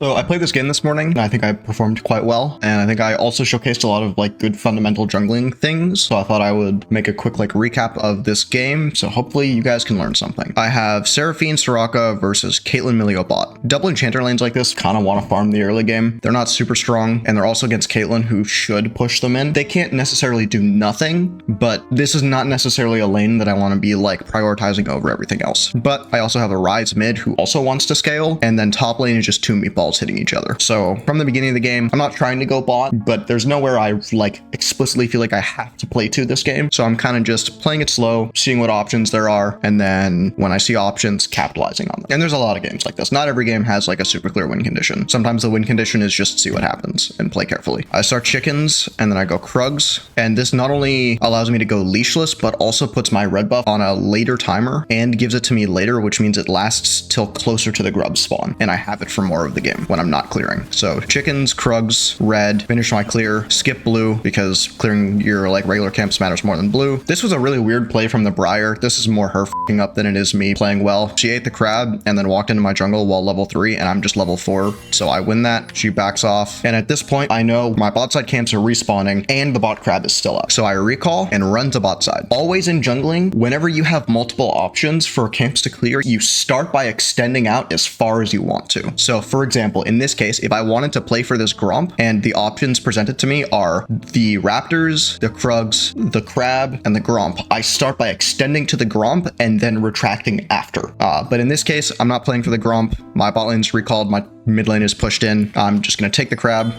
So I played this game this morning, and I think I performed quite well, and I think I also showcased a lot of like good fundamental jungling things, so I thought I would make a quick like recap of this game, so hopefully you guys can learn something. I have Seraphine Soraka versus Caitlyn Milio bot. Double enchanter lanes like this kind of want to farm the early game. They're not super strong, and they're also against Caitlyn, who should push them in. They can't necessarily do nothing, but this is not necessarily a lane that I want to be like prioritizing over everything else. But I also have a Ryze mid who also wants to scale, and then top lane is just two meatballs hitting each other. So from the beginning of the game, I'm not trying to go bot, but there's nowhere I like explicitly feel like I have to play to this game. So I'm kind of just playing it slow, seeing what options there are, and then when I see options, capitalizing on them. And there's a lot of games like this. Not every game has like a super clear win condition. Sometimes the win condition is just see what happens and play carefully. I start chickens and then I go Krugs, and this not only allows me to go leashless, but also puts my red buff on a later timer and gives it to me later, which means it lasts till closer to the grub spawn, and I have it for more of the game when I'm not clearing. So chickens, Krugs, red, finish my clear, skip blue because clearing your like regular camps matters more than blue. This was a really weird play from the Briar. This is more her f***ing up than it is me playing well. She ate the crab and then walked into my jungle while level 3, and I'm just level 4, so I win that. She backs off, and at this point I know my bot side camps are respawning and the bot crab is still up, so I recall and run to bot side. Always in jungling, whenever you have multiple options for camps to clear, you start by extending out as far as you want to. So for example, in this case, if I wanted to play for this Gromp and the options presented to me are the Raptors, the Krugs, the Crab, and the Gromp, I start by extending to the Gromp and then retracting after. But in this case, I'm not playing for the Gromp. My bot lane's recalled, my mid lane is pushed in. I'm just gonna take the Crab.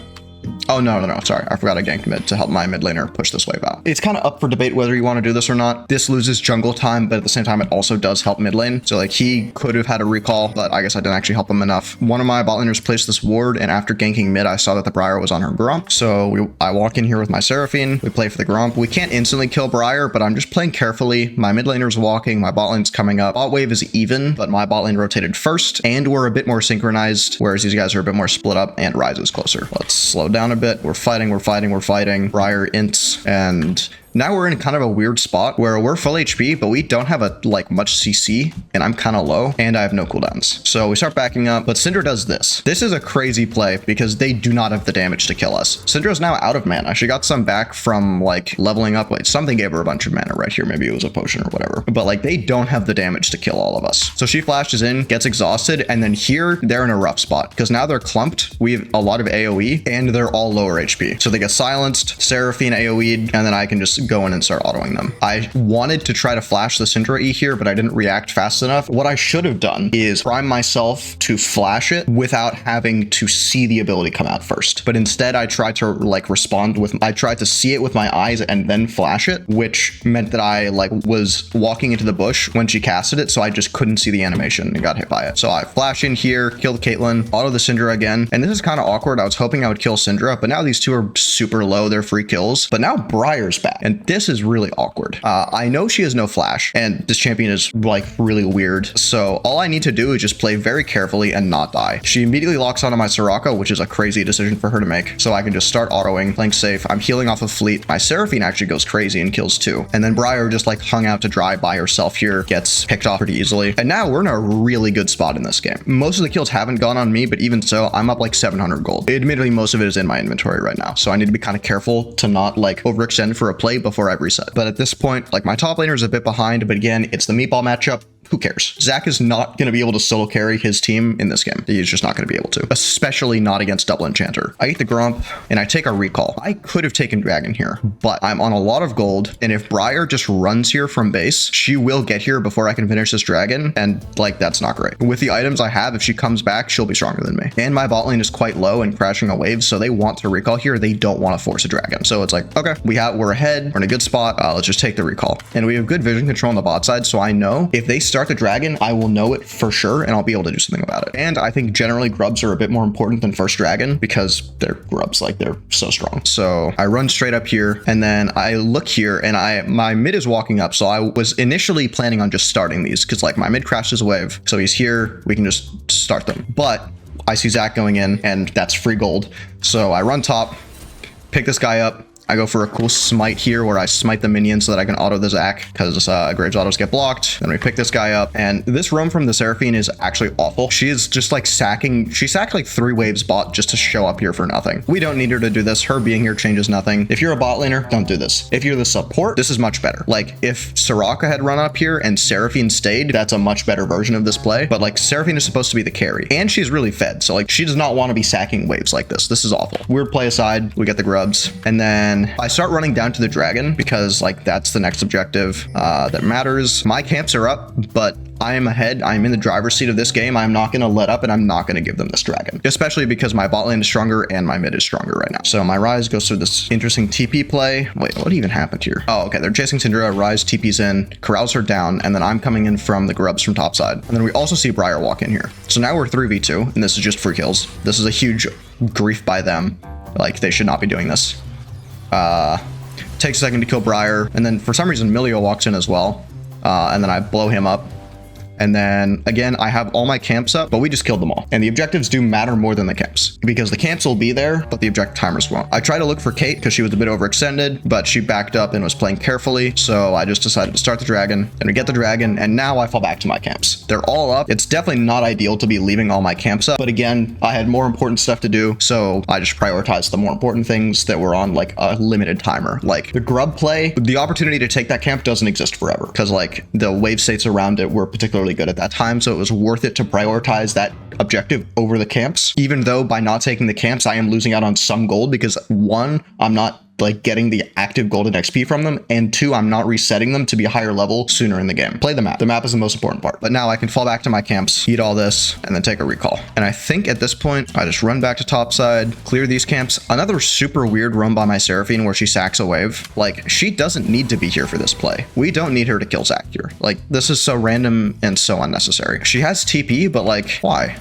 Oh, no, sorry. I forgot I ganked mid to help my mid laner push this wave out. It's kind of up for debate whether you want to do this or not. This loses jungle time, but at the same time, it also does help mid lane. So like he could have had a recall, but I guess I didn't actually help him enough. One of my bot laners placed this ward, and after ganking mid, I saw that the Briar was on her Gromp. So I walk in here with my Seraphine. We play for the Gromp. We can't instantly kill Briar, but I'm just playing carefully. My mid laner's walking. My bot lane's coming up. Bot wave is even, but my bot lane rotated first, and we're a bit more synchronized, whereas these guys are a bit more split up, and Ryze is closer. Let's slow down a bit. We're fighting. Briar ints, and now we're in kind of a weird spot where we're full HP, but we don't have a like much CC, and I'm kind of low, and I have no cooldowns. So we start backing up, but Syndra does this. This is a crazy play because they do not have the damage to kill us. Syndra's now out of mana. She got some back from like leveling up. Like something gave her a bunch of mana right here. Maybe it was a potion or whatever. But like they don't have the damage to kill all of us. So she flashes in, gets exhausted, and then here they're in a rough spot because now they're clumped. We have a lot of AoE, and they're all lower HP. So they get silenced, Seraphine AoE'd, and then I can just go in and start autoing them. I wanted to try to flash the Syndra E here, but I didn't react fast enough. What I should have done is prime myself to flash it without having to see the ability come out first. But instead I tried to like respond with, I tried to see it with my eyes and then flash it, which meant that I like was walking into the bush when she casted it, so I just couldn't see the animation and got hit by it. So I flash in here, killed Caitlyn, auto the Syndra again, and this is kind of awkward. I was hoping I would kill Syndra, but now these two are super low. They're free kills, but now Briar's back, and this is really awkward. I know she has no flash, and this champion is like really weird, so all I need to do is just play very carefully and not die. She immediately locks onto my Soraka, which is a crazy decision for her to make, so I can just start autoing, playing safe. I'm healing off of fleet. My Seraphine actually goes crazy and kills 2, and then Briar just like hung out to dry by herself here, gets picked off pretty easily, and now we're in a really good spot in this game. Most of the kills haven't gone on me, but even so, I'm up like 700 gold. Admittedly, most of it is in my inventory right now, so I need to be kind of careful to not like overextend for a play before I reset. But at this point, like my top laner is a bit behind, but again, it's the meatball matchup. Who cares? Zach is not going to be able to solo carry his team in this game. He's just not going to be able to, especially not against double enchanter. I eat the Gromp and I take a recall. I could have taken Dragon here, but I'm on a lot of gold, and if Briar just runs here from base, she will get here before I can finish this dragon, and like that's not great. With the items I have, if she comes back, she'll be stronger than me. And my bot lane is quite low and crashing a wave, so they want to recall here. They don't want to force a dragon. So it's like, okay, we're ahead. We're in a good spot. Let's just take the recall. And we have good vision control on the bot side, so I know if they start the dragon, I will know it for sure, and I'll be able to do something about it. And I think generally grubs are a bit more important than first dragon because they're grubs, like they're so strong. So I run straight up here, and then I look here, and my mid is walking up. So I was initially planning on just starting these because like my mid crashes a wave, so he's here, we can just start them. But I see Zach going in, and that's free gold. So I run top, pick this guy up. I go for a cool smite here where I smite the minion so that I can auto the Zac because Graves autos get blocked. Then we pick this guy up, and this roam from the Seraphine is actually awful. She is just like sacking. She sacked like 3 waves bot just to show up here for nothing. We don't need her to do this. Her being here changes nothing. If you're a bot laner, don't do this. If you're the support, this is much better. Like if Soraka had run up here and Seraphine stayed, that's a much better version of this play. But like Seraphine is supposed to be the carry, and she's really fed. So like she does not want to be sacking waves like this. This is awful. Weird play aside, we get the grubs, and then I start running down to the dragon because like that's the next objective that matters. My camps are up, but I am ahead. I'm in the driver's seat of this game. I'm not going to let up, and I'm not going to give them this dragon, especially because my bot lane is stronger and my mid is stronger right now. So my Ryze goes through this interesting TP play. Wait, what even happened here? Oh, okay. They're chasing Syndra. Ryze TP's in, corrals her down, and then I'm coming in from the grubs from topside. And then we also see Briar walk in here. So now we're 3v2, and this is just free kills. This is a huge grief by them. Like, they should not be doing this. Takes a second to kill Briar, and then for some reason Milio walks in as well. And then I blow him up. And then again, I have all my camps up, but we just killed them all. And the objectives do matter more than the camps because the camps will be there, but the objective timers won't. I tried to look for Kate because she was a bit overextended, but she backed up and was playing carefully. So I just decided to start the dragon, and we get the dragon, and now I fall back to my camps. They're all up. It's definitely not ideal to be leaving all my camps up, but again, I had more important stuff to do. So I just prioritized the more important things that were on like a limited timer. Like the grub play, the opportunity to take that camp doesn't exist forever because like the wave states around it were particularly good at that time, so it was worth it to prioritize that objective over the camps, even though by not taking the camps I am losing out on some gold because 1, I'm not like getting the active golden XP from them, and 2, I'm not resetting them to be a higher level sooner in the game. Play the map. The map is the most important part. But now I can fall back to my camps, eat all this, and then take a recall. And I think at this point, I just run back to topside, clear these camps. Another super weird run by my Seraphine where she sacks a wave. Like, she doesn't need to be here for this play. We don't need her to kill Zac here. Like, this is so random and so unnecessary. She has TP, but like, why?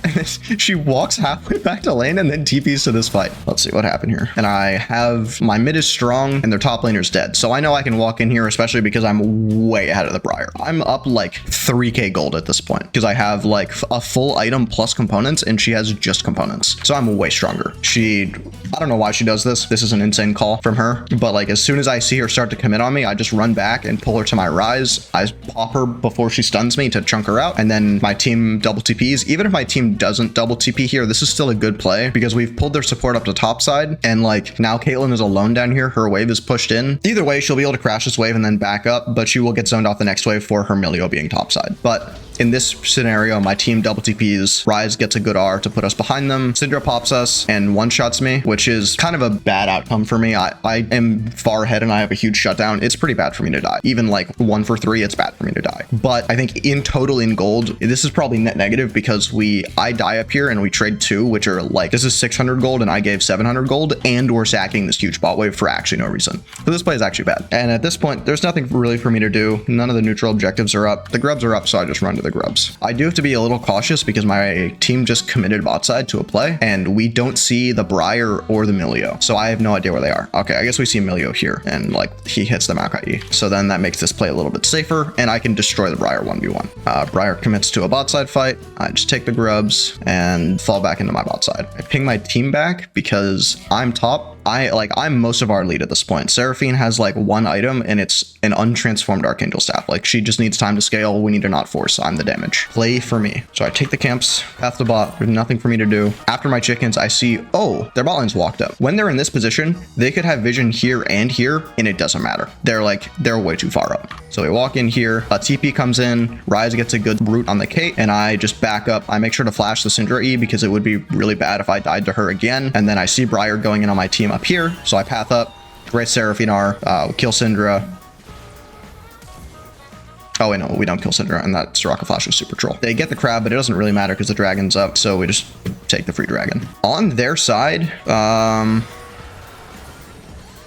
She walks halfway back to lane and then TPs to this fight. Let's see what happened here. And I have my mid is strong and their top laner's dead. So I know I can walk in here, especially because I'm way ahead of the Briar. I'm up like 3k gold at this point because I have like a full item plus components and she has just components. So I'm way stronger. I don't know why she does this. This is an insane call from her. But like as soon as I see her start to commit on me, I just run back and pull her to my Ryze. I pop her before she stuns me to chunk her out. And then my team double TPs. Even if my team doesn't double TP here, this is still a good play because we've pulled their support up to top side. And like now Caitlyn is alone down here. Her wave is pushed in. Either way, she'll be able to crash this wave and then back up, but she will get zoned off the next wave for her Milio being topside. But in this scenario, my team double TPs, Ryze gets a good R to put us behind them, Syndra pops us and one-shots me, which is kind of a bad outcome for me. I am far ahead and I have a huge shutdown. It's pretty bad for me to die. Even like 1 for 3, it's bad for me to die. But I think in total in gold, this is probably net negative because I die up here and we trade 2, which are like, this is 600 gold and I gave 700 gold and we're sacking this huge bot wave for actually no reason. So this play is actually bad. And at this point, there's nothing really for me to do. None of the neutral objectives are up. The grubs are up, so I just run to the grubs. I do have to be a little cautious because my team just committed bot side to a play and we don't see the Briar or the Milio. So I have no idea where they are. Okay, I guess we see Milio here and like he hits the Maokai. So then that makes this play a little bit safer and I can destroy the Briar 1v1. Briar commits to a bot side fight. I just take the grubs and fall back into my bot side. I ping my team back because I'm top. I'm most of our lead at this point. Seraphine has like 1 item and it's an untransformed Archangel Staff. Like she just needs time to scale. We need to not force. I'm the damage. Play for me. So I take the camps, path to bot. There's nothing for me to do. After my chickens, I see, oh, their bot lane's walked up. When they're in this position, they could have vision here and here and it doesn't matter. They're way too far up. So we walk in here, a TP comes in, Ryze gets a good root on the Kate, and I just back up. I make sure to flash the Syndra E because it would be really bad if I died to her again. And then I see Briar going in on my team up here. So I path up, great Seraphine R, kill Syndra. Oh wait, no, we don't kill Syndra, and that Soraka flash was super troll. They get the crab, but it doesn't really matter because the dragon's up, so we just take the free dragon. On their side, I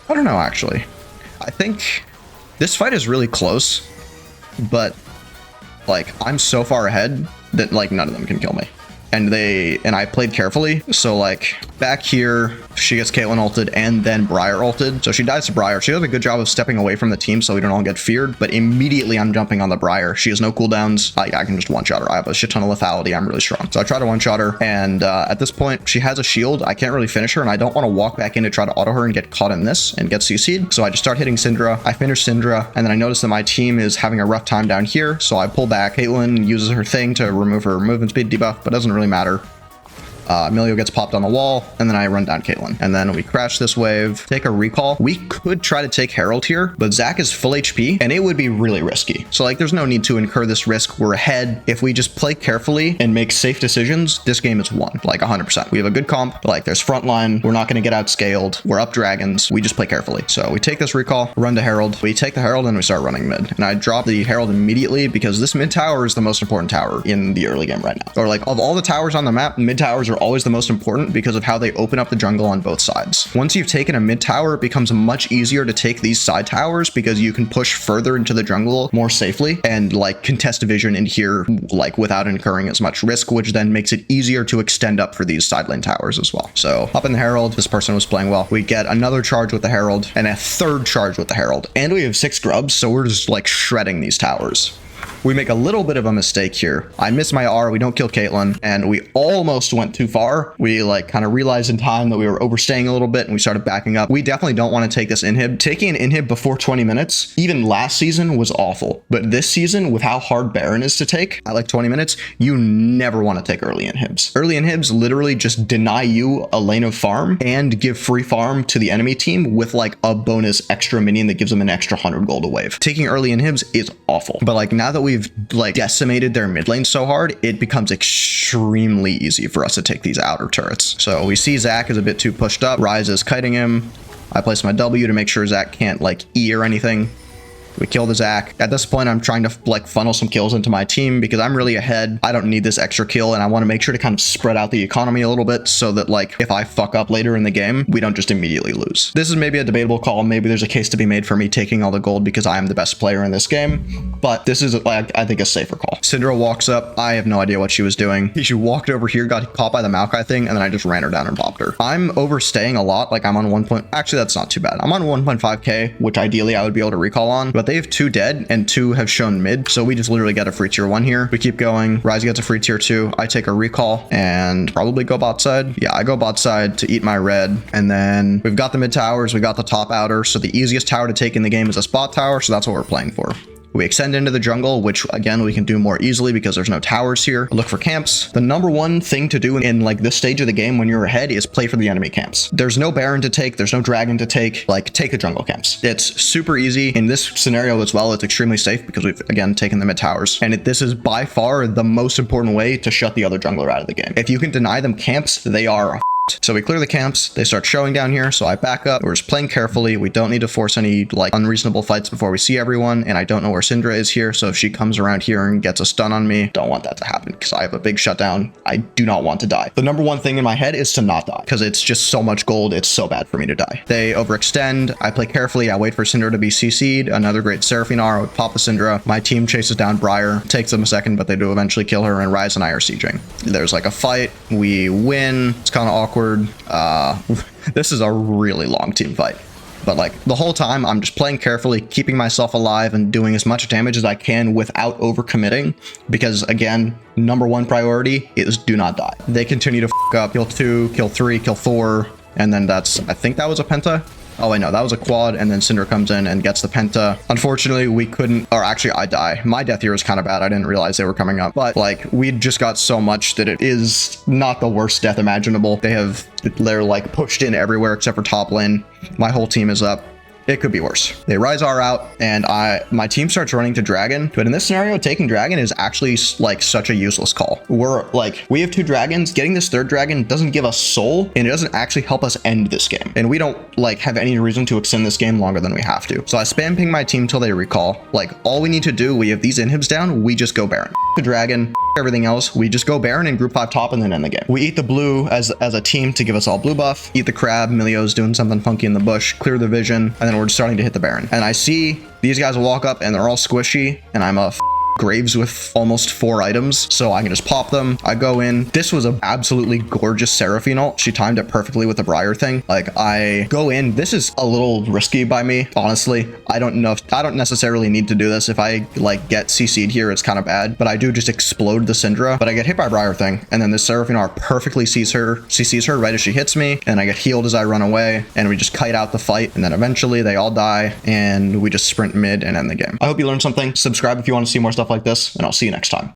don't know actually. I think this fight is really close, but like I'm so far ahead that like none of them can kill me. and I played carefully. So like back here, she gets Caitlyn ulted and then Briar ulted. So she dies to Briar. She does a good job of stepping away from the team so we don't all get feared, but immediately I'm jumping on the Briar. She has no cooldowns. I can just one-shot her. I have a shit ton of lethality. I'm really strong. So I try to one-shot her, and at this point, she has a shield. I can't really finish her, and I don't want to walk back in to try to auto her and get caught in this and get CC'd. So I just start hitting Syndra. I finish Syndra, and then I notice that my team is having a rough time down here, so I pull back. Caitlyn uses her thing to remove her movement speed debuff, but it doesn't really matter. Emilio gets popped on the wall, and then I run down Caitlyn. And then we crash this wave, take a recall. We could try to take Herald here, but Zac is full HP, and it would be really risky. So like, there's no need to incur this risk. We're ahead. If we just play carefully and make safe decisions, this game is won, like 100%. We have a good comp, but like there's frontline. We're not going to get outscaled. We're up dragons. We just play carefully. So we take this recall, run to Herald. We take the Herald, and we start running mid. And I drop the Herald immediately because this mid tower is the most important tower in the early game right now. Or like, of all the towers on the map, mid towers are always the most important because of how they open up the jungle on both sides. Once you've taken a mid tower, it becomes much easier to take these side towers because you can push further into the jungle more safely and like contest division in here like without incurring as much risk, which then makes it easier to extend up for these side lane towers as well. So up in the Herald, this person was playing well. We get another charge with the Herald and a third charge with the Herald, and we have 6 grubs, so we're just like shredding these towers. We make a little bit of a mistake here. I miss my R, we don't kill Caitlyn, and we almost went too far. We like kind of realized in time that we were overstaying a little bit, and we started backing up. We definitely don't want to take this inhib. Taking an inhib before 20 minutes, even last season, was awful. But this season, with how hard Baron is to take at like 20 minutes, you never want to take early inhibs. Early inhibs literally just deny you a lane of farm and give free farm to the enemy team with like a bonus extra minion that gives them an extra 100 gold a wave. Taking early inhibs is awful. But like now that we've like decimated their mid lane so hard, it becomes extremely easy for us to take these outer turrets. So we see Zac is a bit too pushed up. Ryze is kiting him. I place my W to make sure Zac can't like E or anything. We kill the Zac. At this point, I'm trying to like funnel some kills into my team because I'm really ahead. I don't need this extra kill, and I want to make sure to kind of spread out the economy a little bit so that like if I fuck up later in the game, we don't just immediately lose. This is maybe a debatable call. Maybe there's a case to be made for me taking all the gold because I am the best player in this game, but this is like I think a safer call. Syndra walks up. I have no idea what she was doing. She walked over here, got caught by the Maokai thing, and then I just ran her down and popped her. I'm overstaying a lot. Like I'm on 1. Actually, that's not too bad. I'm on 1.5k, which ideally I would be able to recall on, but they have 2 dead and 2 have shown mid, so we just literally get a free tier 1 here. We keep going. Ryze gets a free tier 2. I take a recall and probably go bot side. Yeah, I go bot side to eat my red, and then we've got the mid towers, we got the top outer, so the easiest tower to take in the game is a spot tower, so that's what we're playing for. We extend into the jungle, which again, we can do more easily because there's no towers here. Look for camps. The number one thing to do in like this stage of the game when you're ahead is play for the enemy camps. There's no Baron to take. There's no dragon to take. Like take the jungle camps. It's super easy. In this scenario as well, it's extremely safe because we've again taken the mid towers. And this is by far the most important way to shut the other jungler out of the game. If you can deny them camps, they are so we clear the camps, they start showing down here, so I back up. We're just playing carefully. We don't need to force any like unreasonable fights before we see everyone, and I don't know where Syndra is here, so if she comes around here and gets a stun on me, don't want that to happen because I have a big shutdown. I do not want to die. The number one thing in my head is to not die because it's just so much gold, it's so bad for me to die. They overextend, I play carefully, I wait for Syndra to be CC'd, another great Seraphine R, I would pop the Syndra. My team chases down Briar, takes them a second, but they do eventually kill her, and Ryze and I are sieging. There's like a fight, we win, it's kind of awkward. This is a really long team fight, but like the whole time I'm just playing carefully, keeping myself alive and doing as much damage as I can without overcommitting, because again, number one priority is do not die. They continue to f up, kill 2, kill 3, kill 4, and then I think that was a penta. Oh wait, no, that was a quad, and then Syndra comes in and gets the penta. Unfortunately, we couldn't, or actually I die. My death here was kind of bad. I didn't realize they were coming up, but like we just got so much that it is not the worst death imaginable. They're like pushed in everywhere except for top lane. My whole team is up. It could be worse. They Ryze R out, and my team starts running to dragon. But in this scenario, taking dragon is actually like such a useless call. We have 2 dragons. Getting this 3rd dragon doesn't give us soul, and it doesn't actually help us end this game. And we don't like have any reason to extend this game longer than we have to. So I spam ping my team till they recall. Like all we need to do, we have these inhibs down, we just go Baron. The dragon, everything else, we just go Baron and group 5 top and then end the game. We eat the blue as a team to give us all blue buff. Eat the crab, Milio's doing something funky in the bush, clear the vision, and then we're starting to hit the Baron. And I see these guys walk up and they're all squishy, and I'm a graves with almost 4 items, so I can just pop them. I go in. This was a absolutely gorgeous Seraphine ult. She timed it perfectly with the Briar thing. Like, I go in. This is a little risky by me, honestly. I don't know if I don't necessarily need to do this. If I like get CC'd here, it's kind of bad, but I do just explode the Syndra, but I get hit by Briar thing, and then the Seraphine R perfectly CCs her right as she hits me, and I get healed as I run away, and we just kite out the fight, and then eventually they all die, and we just sprint mid and end the game. I hope you learned something. Subscribe if you want to see more stuff like this, and I'll see you next time.